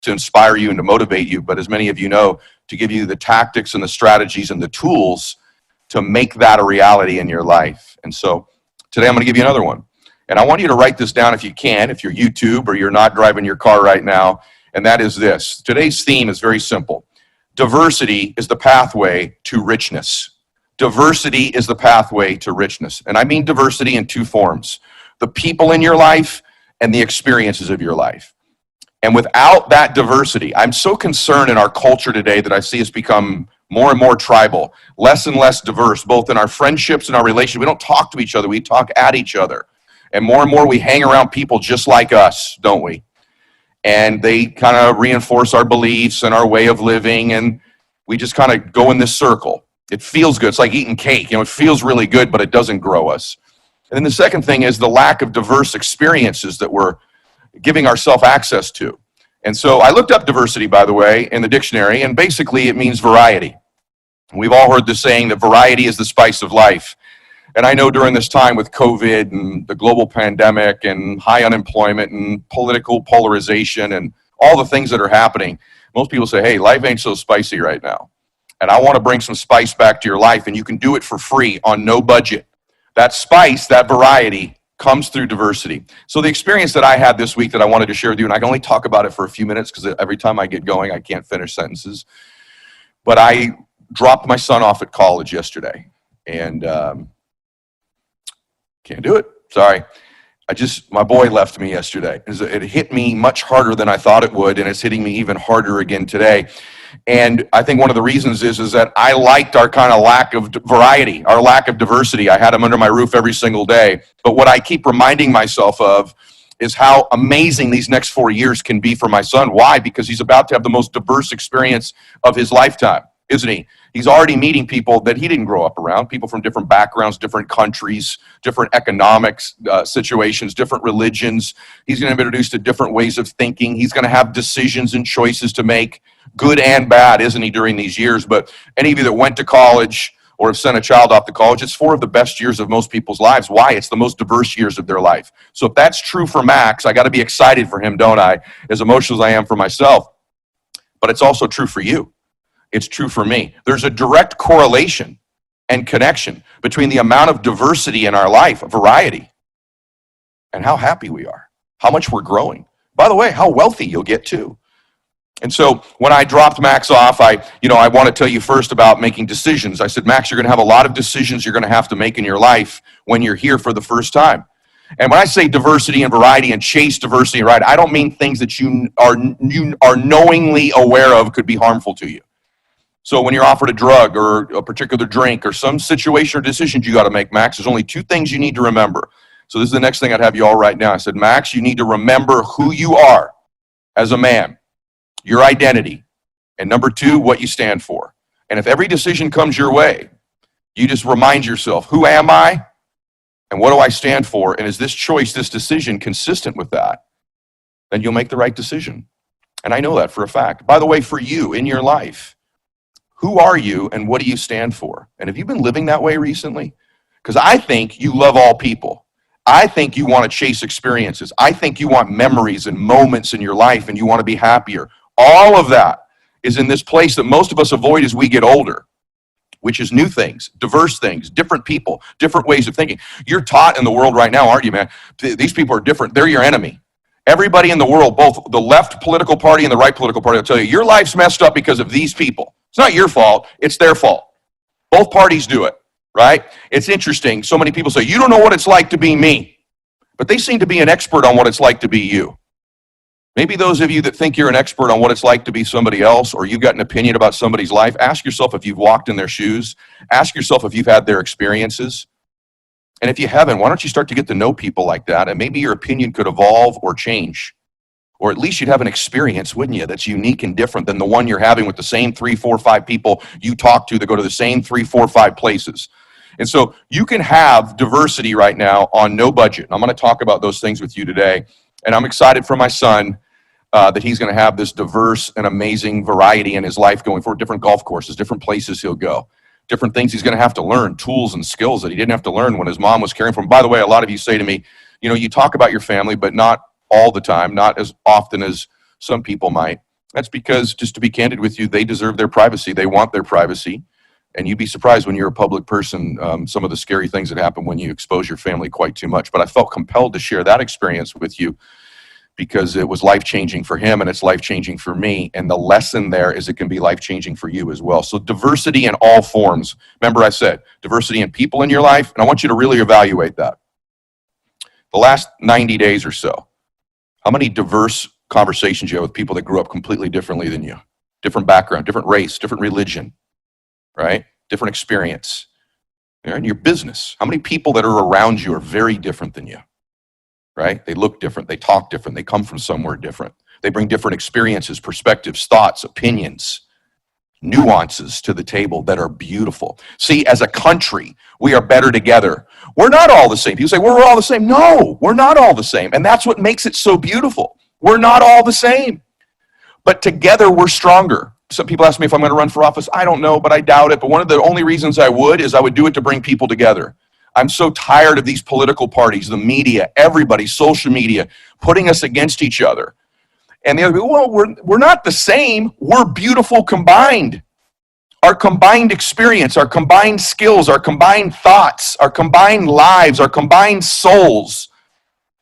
to inspire you and to motivate you, but as many of you know, to give you the tactics and the strategies and the tools to make that a reality in your life. And so today I'm going to give you another one. And I want you to write this down if you can, if you're YouTube or you're not driving your car right now. And that is this. Today's theme is very simple. Diversity is the pathway to richness. Diversity is the pathway to richness. And I mean diversity in two forms. The people in your life and the experiences of your life. And without that diversity, I'm so concerned in our culture today that I see us become more and more tribal, less and less diverse, both in our friendships and our relationships. We don't talk to each other, we talk at each other. And more we hang around people just like us, don't we? And they kind of reinforce our beliefs and our way of living, and we just kind of go in this circle. It feels good. It's like eating cake. It feels really good, but it doesn't grow us. And then the second thing is the lack of diverse experiences that we're giving ourselves access to. And so I looked up diversity, by the way, in the dictionary, and basically it means variety. We've all heard the saying that variety is the spice of life. And I know during this time with COVID and the global pandemic and high unemployment and political polarization and all the things that are happening, most people say, hey, life ain't so spicy right now. And I want to bring some spice back to your life, and you can do it for free on no budget. That spice, that variety, comes through diversity. So the experience that I had this week that I wanted to share with you, and I can only talk about it for a few minutes because every time I get going, I can't finish sentences. But I dropped my son off at college yesterday, and can't do it. Sorry. My boy left me yesterday. It hit me much harder than I thought it would, and it's hitting me even harder again today. And I think one of the reasons is that I liked our kind of lack of variety, our lack of diversity. I had him under my roof every single day. But what I keep reminding myself of is how amazing these next 4 years can be for my son. Why? Because he's about to have the most diverse experience of his lifetime, isn't he? He's already meeting people that he didn't grow up around, people from different backgrounds, different countries, different economic situations, different religions. He's going to be introduced to different ways of thinking. He's going to have decisions and choices to make, good and bad, isn't he, during these years? But any of you that went to college or have sent a child off to college, it's 4 of the best years of most people's lives. Why? It's the most diverse years of their life. So if that's true for Max, I got to be excited for him, don't I? As emotional as I am for myself. But it's also true for you. It's true for me. There's a direct correlation and connection between the amount of diversity in our life, variety, and how happy we are, how much we're growing. By the way, how wealthy you'll get too. And so when I dropped Max off, I want to tell you first about making decisions. I said, Max, you're going to have a lot of decisions you're going to have to make in your life when you're here for the first time. And when I say diversity and variety and chase diversity and variety, I don't mean things that you are knowingly aware of could be harmful to you. So when you're offered a drug or a particular drink or some situation or decisions you got to make, Max, there's only 2 things you need to remember. So this is the next thing I'd have you all write down. I said, Max, you need to remember who you are as a man, your identity, and number 2, what you stand for. And if every decision comes your way, you just remind yourself, who am I and what do I stand for? And is this choice, this decision consistent with that? Then you'll make the right decision. And I know that for a fact. By the way, for you in your life, who are you and what do you stand for? And have you been living that way recently? Because I think you love all people. I think you want to chase experiences. I think you want memories and moments in your life and you want to be happier. All of that is in this place that most of us avoid as we get older, which is new things, diverse things, different people, different ways of thinking. You're taught in the world right now, aren't you, man? These people are different. They're your enemy. Everybody in the world, both the left political party and the right political party, will tell you, your life's messed up because of these people. It's not your fault, it's their fault. Both parties do it, right? It's interesting. So many people say, you don't know what it's like to be me. But they seem to be an expert on what it's like to be you. Maybe those of you that think you're an expert on what it's like to be somebody else, or you've got an opinion about somebody's life, ask yourself if you've walked in their shoes. Ask yourself if you've had their experiences. And if you haven't, why don't you start to get to know people like that, and maybe your opinion could evolve or change. Or at least you'd have an experience, wouldn't you, that's unique and different than the one you're having with the same 3, 4, 5 people you talk to that go to the same 3, 4, 5 places. And so you can have diversity right now on no budget. I'm going to talk about those things with you today. And I'm excited for my son that he's going to have this diverse and amazing variety in his life going forward, different golf courses, different places he'll go, different things he's going to have to learn, tools and skills that he didn't have to learn when his mom was caring for him. By the way, a lot of you say to me, you talk about your family, but not all the time, not as often as some people might. That's because, just to be candid with you, they deserve their privacy. They want their privacy. And you'd be surprised when you're a public person, some of the scary things that happen when you expose your family quite too much. But I felt compelled to share that experience with you because it was life-changing for him and it's life-changing for me. And the lesson there is it can be life-changing for you as well. So diversity in all forms. Remember I said diversity in people in your life, and I want you to really evaluate that. The last 90 days or so, how many diverse conversations you have with people that grew up completely differently than you? Different background, different race, different religion, right? Different experience. You're in your business. How many people that are around you are very different than you, right? They look different, they talk different, they come from somewhere different. They bring different experiences, perspectives, thoughts, opinions, nuances to the table that are beautiful. See, as a country, we are better together. We're not all the same. People say, well, we're all the same. No, we're not all the same. And that's what makes it so beautiful. We're not all the same. But together, we're stronger. Some people ask me if I'm going to run for office. I don't know, but I doubt it. But one of the only reasons I would is I would do it to bring people together. I'm so tired of these political parties, the media, everybody, social media, putting us against each other. And the other people, well, we're not the same. We're beautiful combined. Our combined experience, our combined skills, our combined thoughts, our combined lives, our combined souls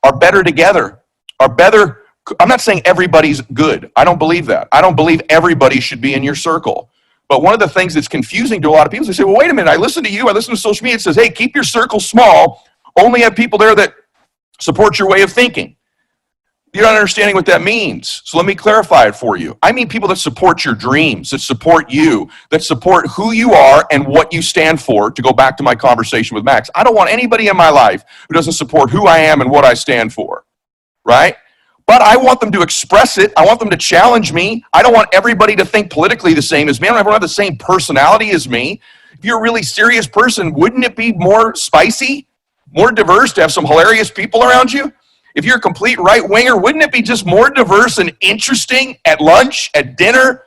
are better together, are better. I'm not saying everybody's good. I don't believe that. I don't believe everybody should be in your circle. But one of the things that's confusing to a lot of people is they say, well, wait a minute, I listen to you, I listen to social media, it says, hey, keep your circle small, only have people there that support your way of thinking. You're not understanding what that means. So let me clarify it for you. I mean people that support your dreams, that support you, that support who you are and what you stand for, to go back to my conversation with Max. I don't want anybody in my life who doesn't support who I am and what I stand for, right? But I want them to express it. I want them to challenge me. I don't want everybody to think politically the same as me. I don't have the same personality as me. If you're a really serious person, wouldn't it be more spicy, more diverse to have some hilarious people around you? If you're a complete right-winger, wouldn't it be just more diverse and interesting at lunch, at dinner,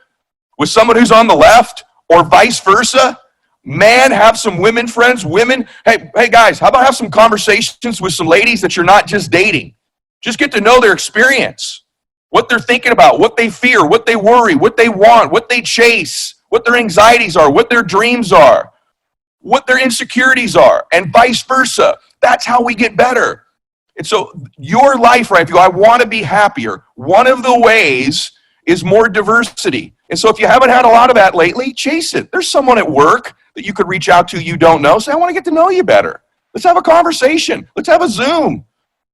with someone who's on the left, or vice versa? Man, have some women friends, women. Hey guys, how about have some conversations with some ladies that you're not just dating? Just get to know their experience, what they're thinking about, what they fear, what they worry, what they want, what they chase, what their anxieties are, what their dreams are, what their insecurities are, and vice versa. That's how we get better. And so your life, right, if you, I want to be happier, one of the ways is more diversity. And so if you haven't had a lot of that lately, chase it. There's someone at work that you could reach out to you don't know. Say, I want to get to know you better. Let's have a conversation. Let's have a Zoom.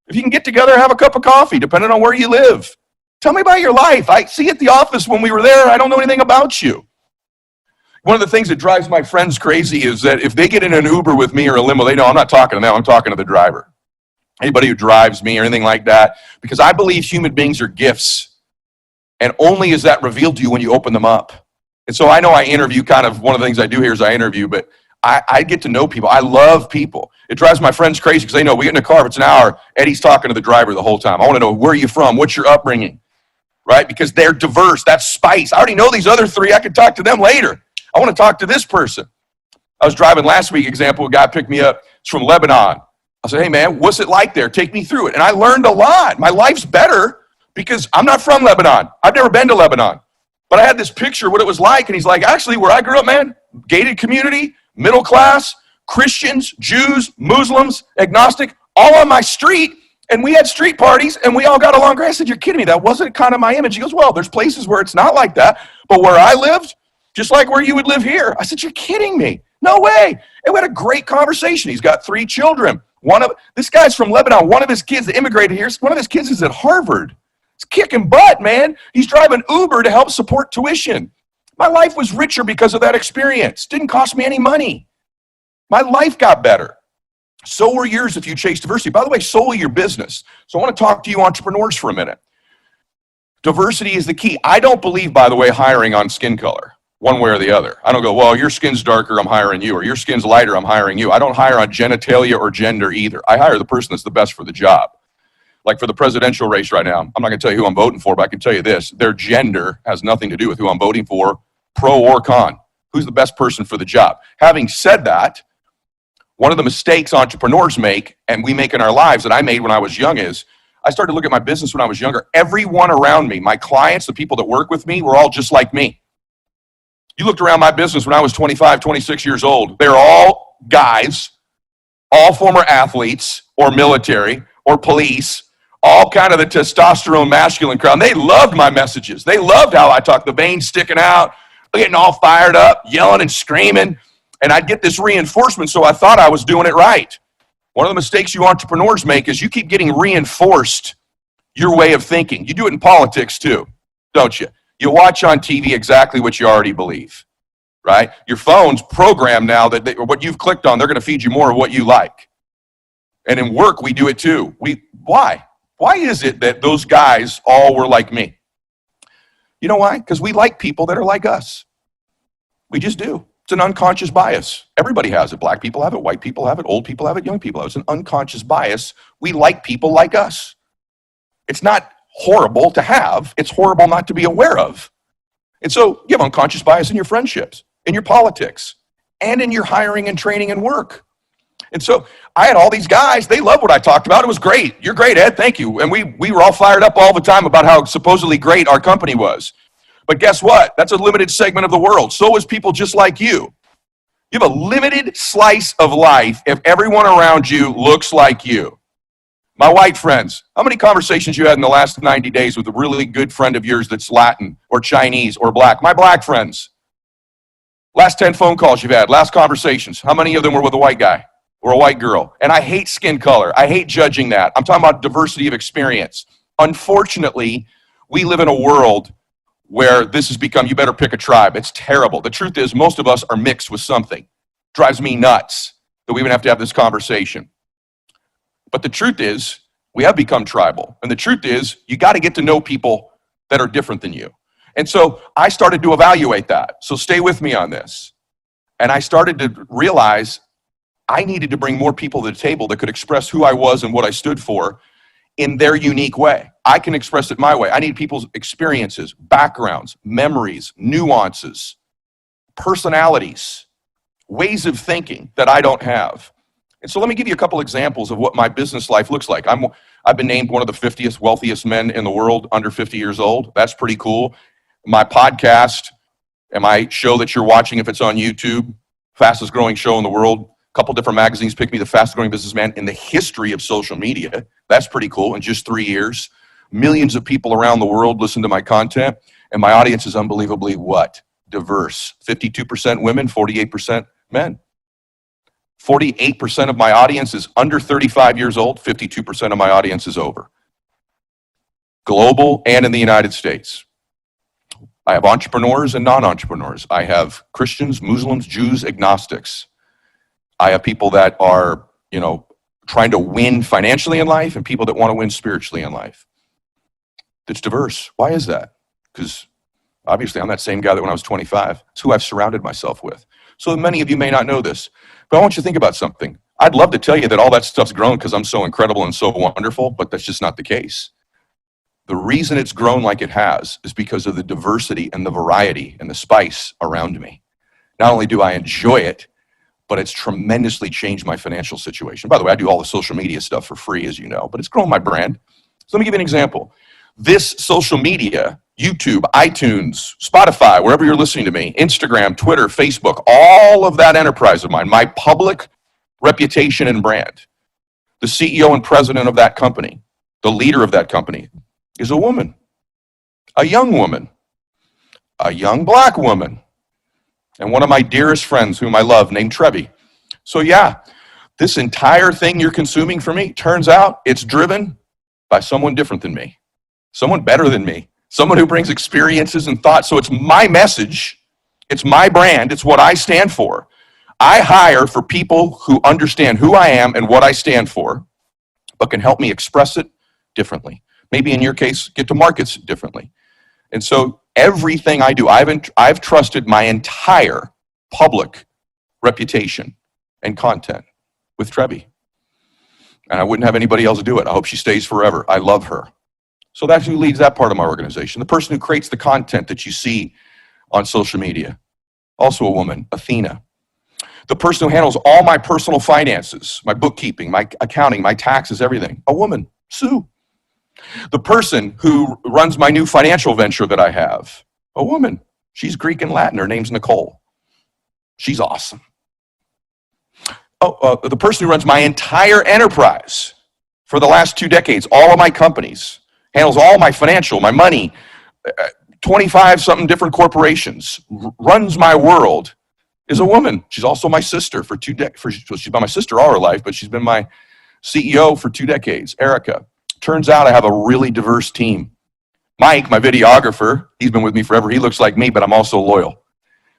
If you can get together, have a cup of coffee, depending on where you live. Tell me about your life. I see at the office when we were there, I don't know anything about you. One of the things that drives my friends crazy is that if they get in an Uber with me or a limo, they know I'm not talking to them, I'm talking to the driver. Anybody who drives me or anything like that, because I believe human beings are gifts, and only is that revealed to you when you open them up. And so I know I interview, kind of one of the things I do here is I interview, but I get to know people. I love people. It drives my friends crazy because they know we get in a car, if it's an hour, Eddie's talking to the driver the whole time. I want to know, where are you from? What's your upbringing? Right? Because they're diverse. That's spice. I already know these other three. I can talk to them later. I want to talk to this person. I was driving last week, example, a guy picked me up. It's from Lebanon. I said, hey, man, what's it like there? Take me through it. And I learned a lot. My life's better because I'm not from Lebanon. I've never been to Lebanon. But I had this picture of what it was like. And he's like, actually, where I grew up, man, gated community, middle class, Christians, Jews, Muslims, agnostic, all on my street. And we had street parties and we all got along great. I said, you're kidding me. That wasn't kind of my image. He goes, well, there's places where it's not like that. But where I lived, just like where you would live here. I said, you're kidding me. No way. And we had a great conversation. He's got 3 children. This guy's from Lebanon. One of his kids that immigrated here, one of his kids is at Harvard. He's kicking butt, man. He's driving Uber to help support tuition. My life was richer because of that experience. Didn't cost me any money. My life got better. So were yours if you chase diversity. By the way, so will your business. So I want to talk to you entrepreneurs for a minute. Diversity is the key. I don't believe, by the way, hiring on skin color, one way or the other. I don't go, well, your skin's darker, I'm hiring you, or your skin's lighter, I'm hiring you. I don't hire on genitalia or gender either. I hire the person that's the best for the job. Like for the presidential race right now, I'm not going to tell you who I'm voting for, but I can tell you this. Their gender has nothing to do with who I'm voting for, pro or con. Who's the best person for the job? Having said that, one of the mistakes entrepreneurs make, and we make in our lives that I made when I was young is, I started to look at my business when I was younger. Everyone around me, my clients, the people that work with me, were all just like me. You looked around my business when I was 25, 26 years old. They're all guys, all former athletes or military or police, all kind of the testosterone masculine crowd. And they loved my messages. They loved how I talked, the veins sticking out, getting all fired up, yelling and screaming. And I'd get this reinforcement, so I thought I was doing it right. One of the mistakes you entrepreneurs make is you keep getting reinforced your way of thinking. You do it in politics too, don't you? You watch on TV exactly what you already believe, right? Your phone's programmed now that what you've clicked on, they're going to feed you more of what you like. And in work, we do it too. Why? Why is it that those guys all were like me? You know why? Because we like people that are like us. We just do. It's an unconscious bias. Everybody has it. Black people have it. White people have it. Old people have it. Young people have it. It's an unconscious bias. We like people like us. It's not horrible to have. It's horrible not to be aware of. And so you have unconscious bias in your friendships, in your politics, and in your hiring and training and work. And so I had all these guys. They loved what I talked about. It was great. You're great, Ed. Thank you. And we were all fired up all the time about how supposedly great our company was. But guess what? That's a limited segment of the world. So is people just like you. You have a limited slice of life if everyone around you looks like you. My white friends, how many conversations you had in the last 90 days with a really good friend of yours that's Latin or Chinese or black? My black friends. Last 10 phone calls you've had, last conversations. How many of them were with a white guy or a white girl? And I hate skin color. I hate judging that. I'm talking about diversity of experience. Unfortunately, we live in a world where this has become, you better pick a tribe. It's terrible. The truth is, most of us are mixed with something. Drives me nuts that we even have to have this conversation. But the truth is, we have become tribal. And the truth is, you got to get to know people that are different than you. And so I started to evaluate that. So stay with me on this. And I started to realize I needed to bring more people to the table that could express who I was and what I stood for in their unique way. I can express it my way. I need people's experiences, backgrounds, memories, nuances, personalities, ways of thinking that I don't have. And so let me give you a couple examples of what my business life looks like. I've been named one of the 50th wealthiest men in the world under 50 years old. That's pretty cool. My podcast and my show that you're watching, if it's on YouTube, fastest growing show in the world. A couple different magazines picked me the fastest growing businessman in the history of social media. That's pretty cool. In just 3 years, millions of people around the world listen to my content, and my audience is unbelievably what? Diverse. 52% women, 48% men. 48% of my audience is under 35 years old. 52% of my audience is over. Global and in the United States. I have entrepreneurs and non-entrepreneurs. I have Christians, Muslims, Jews, agnostics. I have people that are, trying to win financially in life and people that want to win spiritually in life. It's diverse. Why is that? Because obviously I'm that same guy that when I was 25. It's who I've surrounded myself with. So many of you may not know this, but I want you to think about something. I'd love to tell you that all that stuff's grown because I'm so incredible and so wonderful, but that's just not the case. The reason it's grown like it has is because of the diversity and the variety and the spice around me. Not only do I enjoy it, but it's tremendously changed my financial situation. By the way, I do all the social media stuff for free, as you know, but it's grown my brand. So let me give you an example. This social media, YouTube, iTunes, Spotify, wherever you're listening to me, Instagram, Twitter, Facebook, all of that enterprise of mine, my public reputation and brand, the CEO and president of that company, the leader of that company, is a woman, a young woman, a young black woman, and one of my dearest friends whom I love named Trevi. So yeah, this entire thing you're consuming from me, turns out it's driven by someone different than me, someone better than me, someone who brings experiences and thoughts. So it's my message, it's my brand, it's what I stand for. I hire for people who understand who I am and what I stand for, but can help me express it differently. Maybe in your case, get to markets differently. And so everything I do, I've trusted my entire public reputation and content with Trevi. And I wouldn't have anybody else do it. I hope she stays forever. I love her. So that's who leads that part of my organization. The person who creates the content that you see on social media, also a woman, Athena. The person who handles all my personal finances, my bookkeeping, my accounting, my taxes, everything, a woman, Sue. The person who runs my new financial venture that I have, a woman. She's Greek and Latin. Her name's Nicole. She's awesome. The person who runs my entire enterprise for the last 2 decades, all of my companies, handles all my financial, my money, 25-something different corporations, runs my world, is a woman. She's also my sister for 2 decades. She's been my sister all her life, but she's been my CEO for 2 decades, Erica. Turns out I have a really diverse team. Mike, my videographer, he's been with me forever. He looks like me, but I'm also loyal.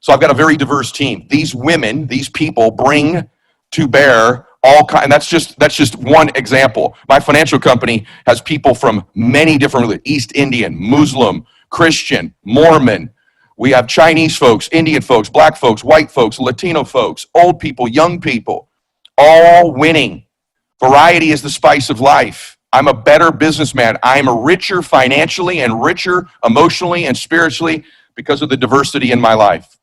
So I've got a very diverse team. These women, these people bring to bear all kinds, and that's just one example. My financial company has people from many different religions: East Indian, Muslim, Christian, Mormon. We have Chinese folks, Indian folks, black folks, white folks, Latino folks, old people, young people, all winning. Variety is the spice of life. I'm a better businessman. I'm richer financially and richer emotionally and spiritually because of the diversity in my life.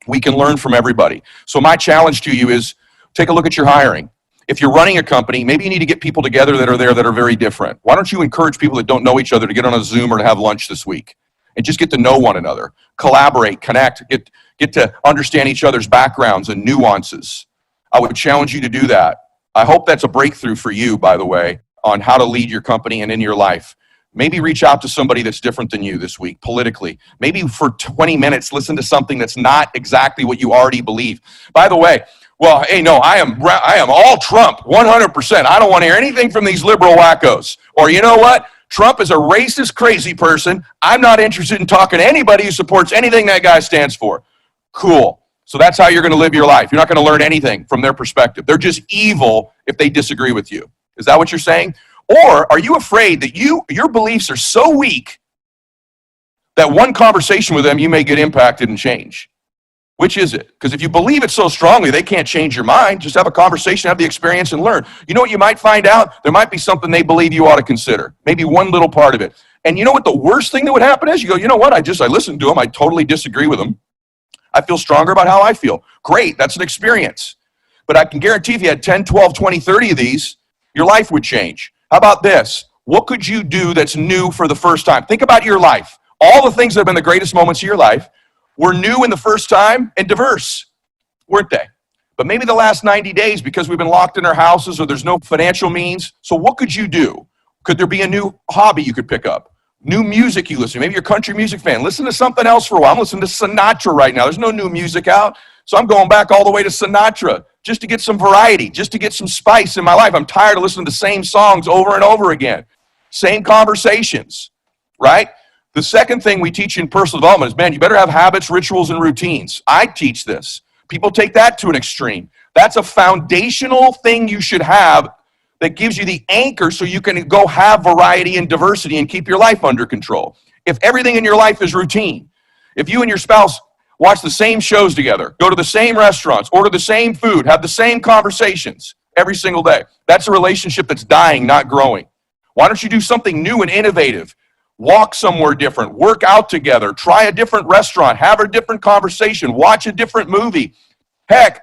We can learn from everybody. So my challenge to you is take a look at your hiring. If you're running a company, maybe you need to get people together that are very different. Why don't you encourage people that don't know each other to get on a Zoom or to have lunch this week and just get to know one another, collaborate, connect, get to understand each other's backgrounds and nuances. I would challenge you to do that. I hope that's a breakthrough for you, by the way, on how to lead your company and in your life. Maybe reach out to somebody that's different than you this week, politically. Maybe for 20 minutes, listen to something that's not exactly what you already believe. By the way, well, hey, no, I am all Trump, 100%. I don't want to hear anything from these liberal wackos. Or you know what? Trump is a racist, crazy person. I'm not interested in talking to anybody who supports anything that guy stands for. Cool. So that's how you're going to live your life. You're not going to learn anything from their perspective. They're just evil if they disagree with you. Is that what you're saying? Or are you afraid that your beliefs are so weak that one conversation with them you may get impacted and change? Which is it? Because if you believe it so strongly, they can't change your mind. Just have a conversation, have the experience, and learn. You know what you might find out? There might be something they believe you ought to consider. Maybe one little part of it. And you know what the worst thing that would happen is? You go, you know what? I listened to them. I totally disagree with them. I feel stronger about how I feel. Great. That's an experience. But I can guarantee if you had 10, 12, 20, 30 of these, your life would change. How about this? What could you do that's new for the first time? Think about your life. All the things that have been the greatest moments of your life were new in the first time and diverse, weren't they? But maybe the last 90 days, because we've been locked in our houses or there's no financial means. So what could you do? Could there be a new hobby you could pick up? New music you listen to? Maybe you're a country music fan. Listen to something else for a while. I'm listening to Sinatra right now. There's no new music out. So I'm going back all the way to Sinatra just to get some variety, just to get some spice in my life. I'm tired of listening to the same songs over and over again. Same conversations, right? The second thing we teach in personal development is, man, you better have habits, rituals, and routines. I teach this. People take that to an extreme. That's a foundational thing you should have that gives you the anchor so you can go have variety and diversity and keep your life under control. If everything in your life is routine, if you and your spouse watch the same shows together, go to the same restaurants, order the same food, have the same conversations every single day, that's a relationship that's dying, not growing. Why don't you do something new and innovative? Walk somewhere different, work out together, try a different restaurant, have a different conversation, watch a different movie. Heck,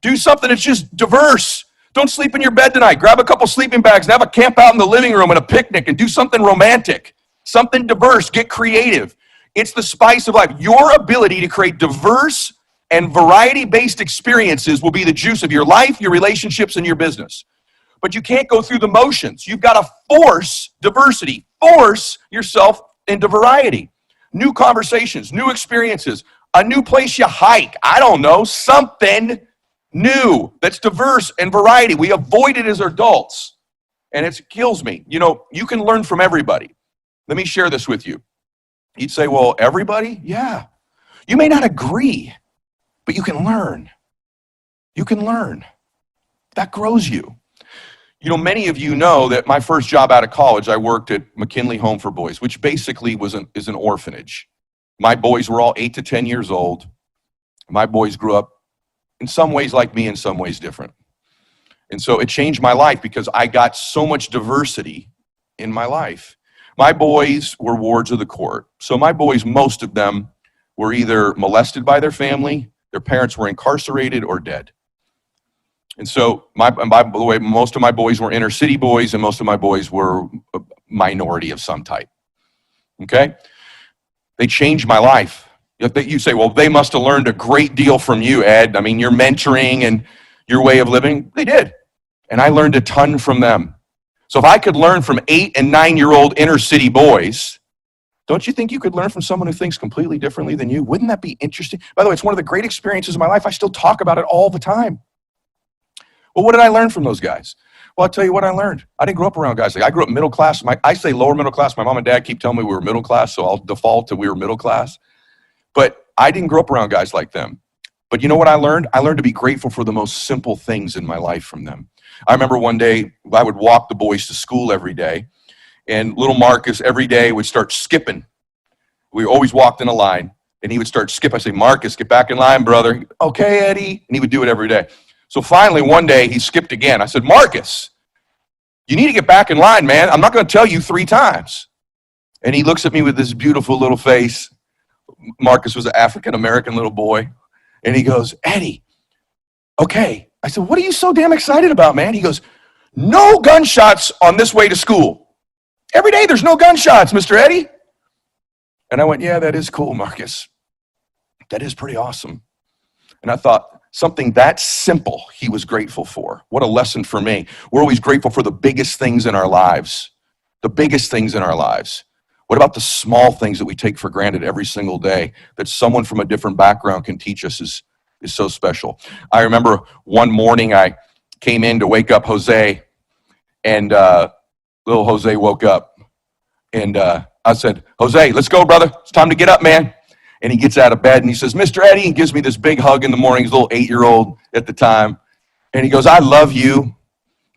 do something that's just diverse. Don't sleep in your bed tonight. Grab a couple sleeping bags and have a camp out in the living room and a picnic and do something romantic, something diverse. Get creative. It's the spice of life. Your ability to create diverse and variety-based experiences will be the juice of your life, your relationships, and your business. But you can't go through the motions. You've got to force diversity, force yourself into variety. New conversations, new experiences, a new place you hike. I don't know, something new that's diverse and variety. We avoid it as adults, and it kills me. You know, you can learn from everybody. Let me share this with you. You'd say, well, everybody? Yeah. You may not agree, but you can learn. You can learn. That grows you. You know, many of you know that my first job out of college, I worked at McKinley Home for Boys, which basically is an orphanage. My boys were all 8 to 10 years old. My boys grew up in some ways like me, in some ways different. And so it changed my life because I got so much diversity in my life. My boys were wards of the court. So my boys, most of them were either molested by their family, their parents were incarcerated, or dead. And so, by the way, most of my boys were inner city boys, and most of my boys were minority of some type. Okay? They changed my life. You say, well, they must have learned a great deal from you, Ed. I mean, your mentoring and your way of living. They did. And I learned a ton from them. So if I could learn from 8 and 9-year-old inner city boys, don't you think you could learn from someone who thinks completely differently than you? Wouldn't that be interesting? By the way, it's one of the great experiences of my life. I still talk about it all the time. Well, what did I learn from those guys? Well, I'll tell you what I learned. I didn't grow up around guys. I grew up middle class. I say lower middle class. My mom and dad keep telling me we were middle class, so I'll default to we were middle class. But I didn't grow up around guys like them. But you know what I learned? I learned to be grateful for the most simple things in my life from them. I remember one day I would walk the boys to school every day, and little Marcus every day would start skipping. We always walked in a line, and he would start skipping. I say, Marcus, get back in line, brother. Okay, Eddie. And he would do it every day. So finally, one day, he skipped again. I said, Marcus, you need to get back in line, man. I'm not going to tell you 3 times. And he looks at me with this beautiful little face. Marcus was an African-American little boy. And he goes, Eddie, okay. I said, what are you so damn excited about, man? He goes, no gunshots on this way to school. Every day there's no gunshots, Mr. Eddie. And I went, yeah, that is cool, Marcus. That is pretty awesome. And I thought, something that simple he was grateful for. What a lesson for me. We're always grateful for the biggest things in our lives. The biggest things in our lives. What about the small things that we take for granted every single day that someone from a different background can teach us is so special. I remember one morning I came in to wake up Jose, and little Jose woke up. And I said, Jose, let's go, brother. It's time to get up, man. And he gets out of bed and he says, Mr. Eddie, and gives me this big hug in the morning. He's a little 8-year-old at the time. And he goes, I love you.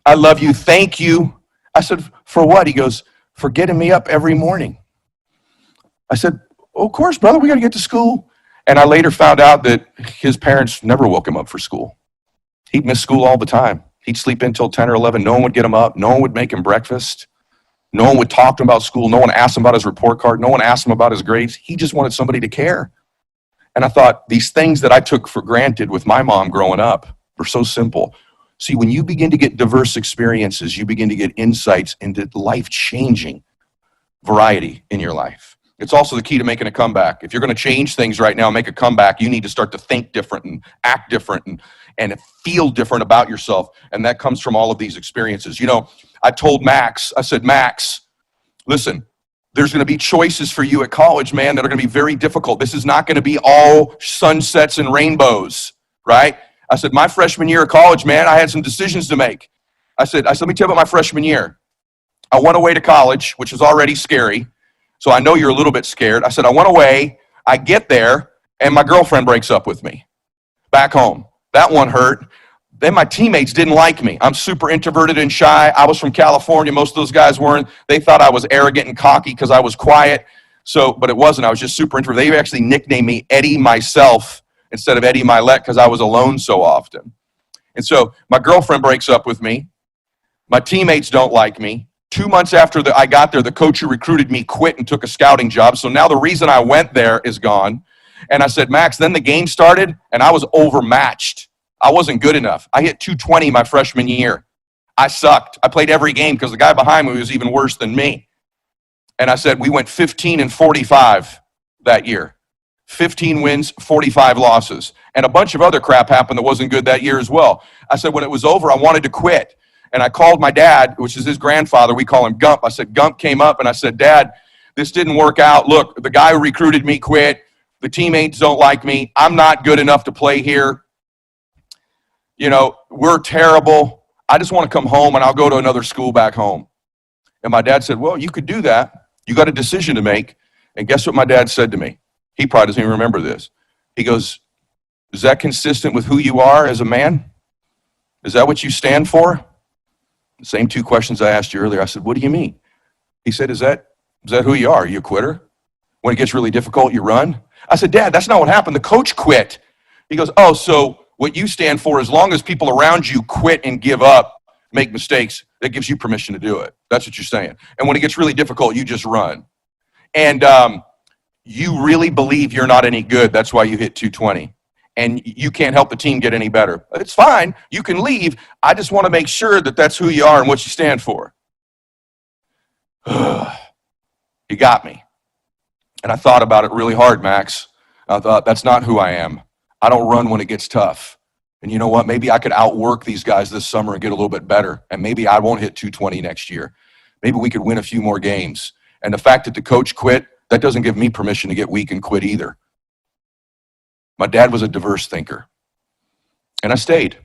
I love you. Thank you. I said, for what? He goes, for getting me up every morning. I said, oh, of course, brother, we got to get to school. And I later found out that his parents never woke him up for school. He'd miss school all the time. He'd sleep in until 10 or 11. No one would get him up. No one would make him breakfast. No one would talk to him about school. No one asked him about his report card. No one asked him about his grades. He just wanted somebody to care. And I thought, these things that I took for granted with my mom growing up were so simple. See, when you begin to get diverse experiences, you begin to get insights into life-changing variety in your life. It's also the key to making a comeback. If you're going to change things right now, make a comeback, you need to start to think different and act different and feel different about yourself. And that comes from all of these experiences. You know, I told Max, I said, Max, listen, there's going to be choices for you at college, man, that are going to be very difficult. This is not going to be all sunsets and rainbows, right? I said, my freshman year of college, man, I had some decisions to make. I said, let me tell you about my freshman year. I went away to college, which was already scary. So I know you're a little bit scared. I said, I went away, I get there, and my girlfriend breaks up with me back home. That one hurt. Then my teammates didn't like me. I'm super introverted and shy. I was from California. Most of those guys weren't. They thought I was arrogant and cocky because I was quiet. But it wasn't. I was just super introverted. They actually nicknamed me Eddie myself instead of Eddie MYLETT because I was alone so often. And so my girlfriend breaks up with me. My teammates don't like me. 2 months after I got there, the coach who recruited me quit and took a scouting job. So now the reason I went there is gone. And I said, Max, then the game started, and I was overmatched. I wasn't good enough. I hit 220 my freshman year. I sucked. I played every game because the guy behind me was even worse than me. And I said, we went 15-45 that year. 15 wins, 45 losses. And a bunch of other crap happened that wasn't good that year as well. I said, when it was over, I wanted to quit. And I called my dad, which is his grandfather. We call him Gump. I said, Gump came up and I said, Dad, this didn't work out. Look, the guy who recruited me quit. The teammates don't like me. I'm not good enough to play here. You know, we're terrible. I just want to come home and I'll go to another school back home. And my dad said, well, you could do that. You got a decision to make. And guess what my dad said to me? He probably doesn't even remember this. He goes, is that consistent with who you are as a man? Is that what you stand for? The same 2 questions I asked you earlier. I said, what do you mean? He said, is that who you are? Are you a quitter? When it gets really difficult, you run? I said, Dad, that's not what happened. The coach quit. He goes, oh, so what you stand for, as long as people around you quit and give up, make mistakes, that gives you permission to do it. That's what you're saying. And when it gets really difficult, you just run. And you really believe you're not any good. That's why you hit 220. And you can't help the team get any better. It's fine. You can leave. I just want to make sure that that's who you are and what you stand for. You got me. And I thought about it really hard, Max. I thought, that's not who I am. I don't run when it gets tough. And you know what? Maybe I could outwork these guys this summer and get a little bit better. And maybe I won't hit 220 next year. Maybe we could win a few more games. And the fact that the coach quit, that doesn't give me permission to get weak and quit either. My dad was a diverse thinker. And I stayed.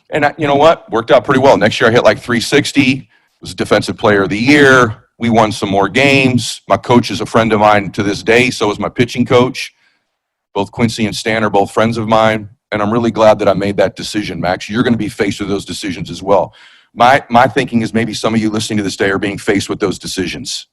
And you know what? Worked out pretty well. Next year I hit like 360. Was defensive player of the year. We won some more games. My coach is a friend of mine to this day. So is my pitching coach. Both Quincy and Stan are both friends of mine. And I'm really glad that I made that decision, Max. You're going to be faced with those decisions as well. My thinking is maybe some of you listening to this day are being faced with those decisions,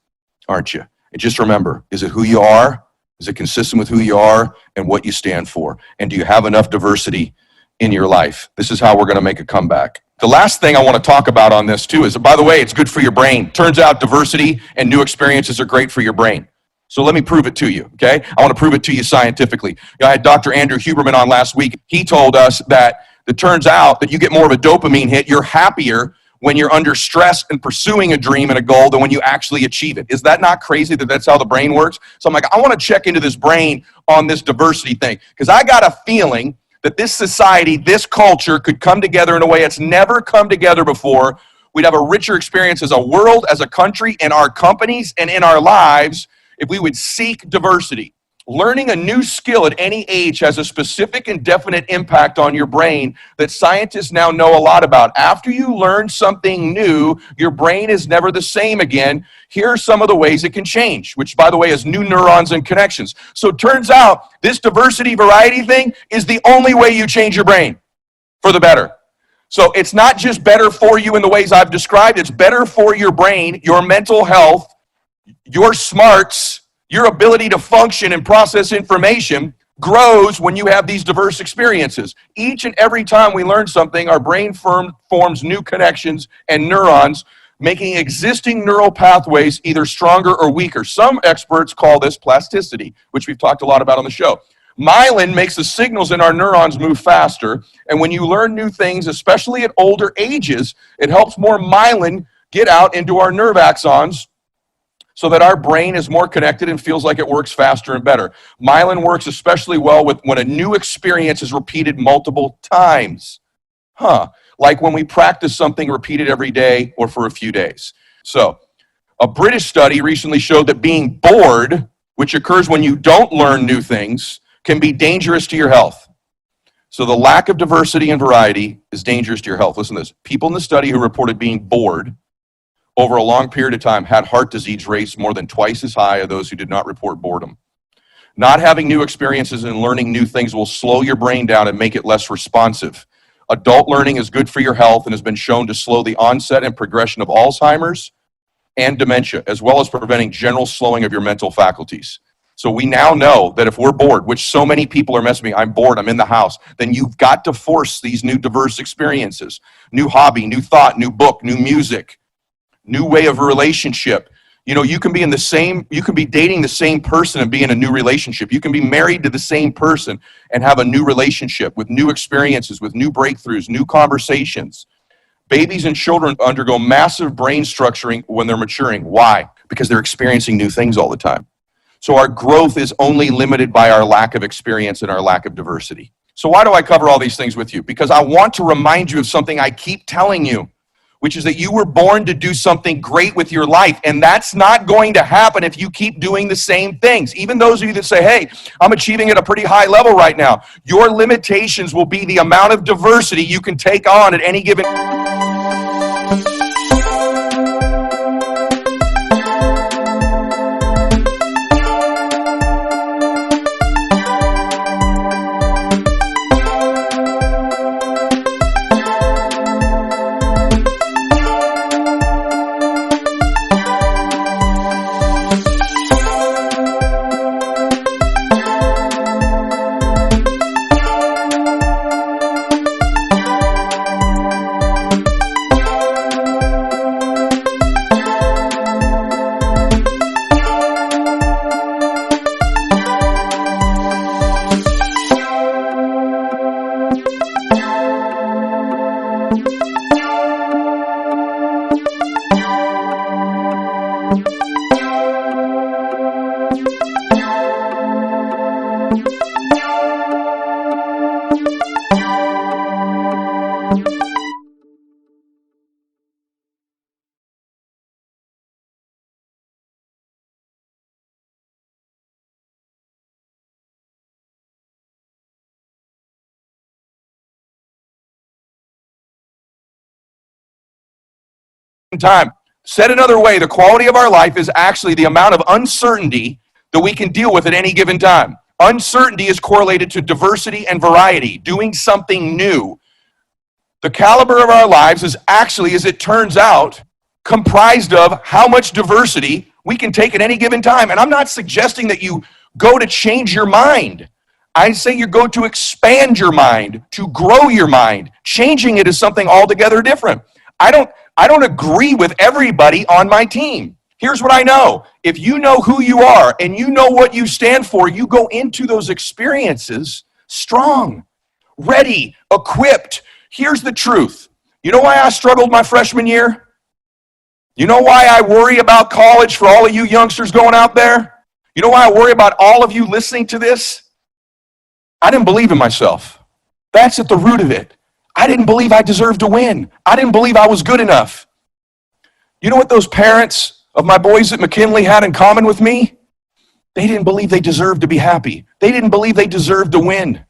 aren't you? And just remember, is it who you are? Is it consistent with who you are and what you stand for? And do you have enough diversity in your life? This is how we're going to make a comeback. The last thing I want to talk about on this too is, by the way, it's good for your brain. Turns out diversity and new experiences are great for your brain. So let me prove it to you, okay? I want to prove it to you scientifically. I had Dr. Andrew Huberman on last week. He told us that it turns out that you get more of a dopamine hit. You're happier when you're under stress and pursuing a dream and a goal than when you actually achieve it. Is that not crazy that that's how the brain works? So I'm like, I want to check into this brain on this diversity thing because I got a feeling that this society, this culture could come together in a way it's never come together before. We'd have a richer experience as a world, as a country, in our companies and in our lives if we would seek diversity. Learning a new skill at any age has a specific and definite impact on your brain that scientists now know a lot about. After you learn something new, your brain is never the same again. Here are some of the ways it can change, which, by the way, is new neurons and connections. So it turns out this diversity variety thing is the only way you change your brain for the better. So it's not just better for you in the ways I've described. It's better for your brain, your mental health, your smarts, your ability to function and process information grows when you have these diverse experiences. Each and every time we learn something, our brain forms new connections and neurons, making existing neural pathways either stronger or weaker. Some experts call this plasticity, which we've talked a lot about on the show. Myelin makes the signals in our neurons move faster, and when you learn new things, especially at older ages, it helps more myelin get out into our nerve axons, so that our brain is more connected and feels like it works faster and better. Myelin works especially well when a new experience is repeated multiple times. Like when we practice something repeated every day or for a few days. So, a British study recently showed that being bored, which occurs when you don't learn new things, can be dangerous to your health. So the lack of diversity and variety is dangerous to your health. Listen to this. People in the study who reported being bored over a long period of time had heart disease rates more than twice as high as those who did not report boredom. Not having new experiences and learning new things will slow your brain down and make it less responsive. Adult learning is good for your health and has been shown to slow the onset and progression of Alzheimer's and dementia, as well as preventing general slowing of your mental faculties. So we now know that if we're bored, which so many people are messaging me, I'm bored, I'm in the house, then you've got to force these new diverse experiences. New hobby, new thought, new book, new music. New way of a relationship. You know, you can be dating the same person and be in a new relationship. You can be married to the same person and have a new relationship with new experiences, with new breakthroughs, new conversations. Babies and children undergo massive brain structuring when they're maturing. Why? Because they're experiencing new things all the time. So our growth is only limited by our lack of experience and our lack of diversity. So why do I cover all these things with you? Because I want to remind you of something I keep telling you, which is that you were born to do something great with your life, and that's not going to happen if you keep doing the same things. Even those of you that say, hey, I'm achieving at a pretty high level right now, your limitations will be the amount of diversity you can take on at any given Time. Said another way, the quality of our life is actually the amount of uncertainty that we can deal with at any given time. Uncertainty is correlated to diversity and variety, doing something new. The caliber of our lives is actually, as it turns out, comprised of how much diversity we can take at any given time. And I'm not suggesting that you go to change your mind. I say you go to expand your mind, to grow your mind. Changing it is something altogether different. I don't agree with everybody on my team. Here's what I know. If you know who you are and you know what you stand for, you go into those experiences strong, ready, equipped. Here's the truth. You know why I struggled my freshman year? You know why I worry about college for all of you youngsters going out there? You know why I worry about all of you listening to this? I didn't believe in myself. That's at the root of it. I didn't believe I deserved to win. I didn't believe I was good enough. You know what those parents of my boys at McKinley had in common with me? They didn't believe they deserved to be happy. They didn't believe they deserved to win.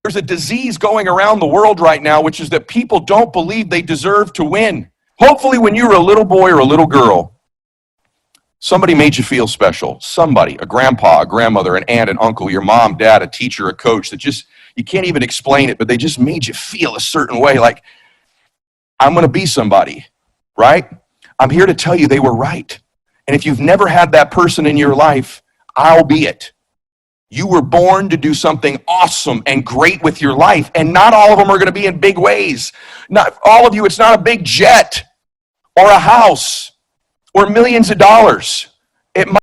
There's a disease going around the world right now, which is that people don't believe they deserve to win. Hopefully, when you were a little boy or a little girl, somebody made you feel special. Somebody, a grandpa, a grandmother, an aunt, an uncle, your mom, dad, a teacher, a coach, that just, you can't even explain it, but they just made you feel a certain way, like, I'm going to be somebody, right? I'm here to tell you they were right. And if you've never had that person in your life, I'll be it. You were born to do something awesome and great with your life, and not all of them are going to be in big ways. Not all of you, it's not a big jet or a house or millions of dollars. It might